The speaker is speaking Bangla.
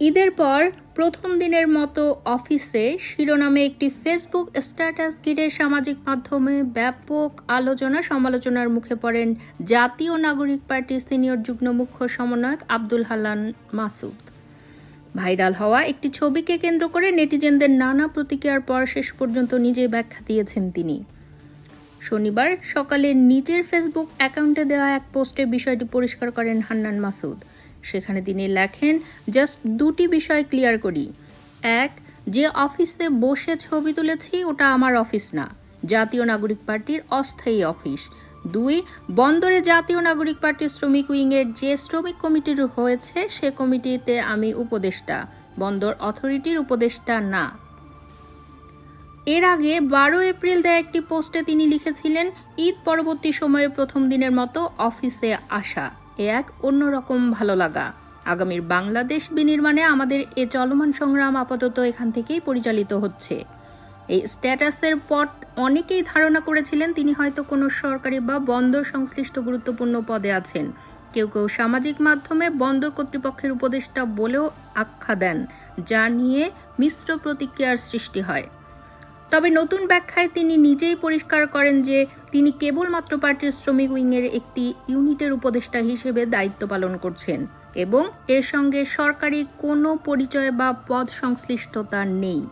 ঈদের পর প্রথম দিনের মতো অফিসে শিরোনামে একটি ফেসবুক স্ট্যাটাস ঘিরে সামাজিক মাধ্যমে ব্যাপক আলোচনা সমালোচনার মুখে পড়েন জাতীয় নাগরিক পার্টির সিনিয়র যুগ্ম মুখ্য সমন্বয়ক আব্দুল হান্নান মাসুদ। ভাইরাল হওয়া একটি ছবিকে কেন্দ্র করে নেটিজেনদের নানা প্রতিক্রিয়ার পর শেষ পর্যন্ত নিজেই ব্যাখ্যা দিয়েছেন তিনি। শনিবার সকালে নিজের ফেসবুক অ্যাকাউন্টে দেওয়া এক পোস্টে বিষয়টি পরিষ্কার করেন হান্নান মাসুদ। সেখানে তিনি লেখেন, জাস্ট দুটি বিষয় ক্লিয়ার করি। এক, যে অফিসে বসে ছবি তুলেছি ওটা আমার অফিস না, জাতীয় নাগরিক পার্টির অস্থায়ী অফিস। দুই, বন্দরে জাতীয় নাগরিক পার্টির শ্রমিক উইংয়ের যে শ্রমিক কমিটির হয়েছে সে কমিটিতে আমি উপদেষ্টা, বন্দর অথরিটির উপদেষ্টা না। এর আগে 12 এপ্রিল দেয়া একটি পোস্টে তিনি লিখেছিলেন, ঈদ পরবর্তী সময়ে প্রথম দিনের মতো অফিসে আসা এ এক অন্যরকম ভালো লাগা। আগামীর বাংলাদেশ বিনির্মাণে আমাদের এ চলমান সংগ্রাম আপাতত এখান থেকেই পরিচালিত হচ্ছে। এই স্ট্যাটাসের পর অনেকেই ধারণা করেছিলেন তিনি হয়তো কোনো সরকারি বা বন্দর সংশ্লিষ্ট গুরুত্বপূর্ণ পদে আছেন। কেউ কেউ সামাজিক মাধ্যমে বন্দর কর্তৃপক্ষের উপদেষ্টা বলেও আখ্যা দেন, যা নিয়ে মিশ্র প্রতিক্রিয়ার সৃষ্টি হয়। তবে নতুন ব্যাখ্যায় তিনি নিজেই পরিষ্কার করেন যে তিনি কেবলমাত্র পার্টির শ্রমিক উইংয়ের একটি ইউনিটের উপদেষ্টা হিসেবে দায়িত্ব পালন করছেন এবং এর সঙ্গে সরকারি কোনো পরিচয় বা পদ সংশ্লিষ্টতা নেই।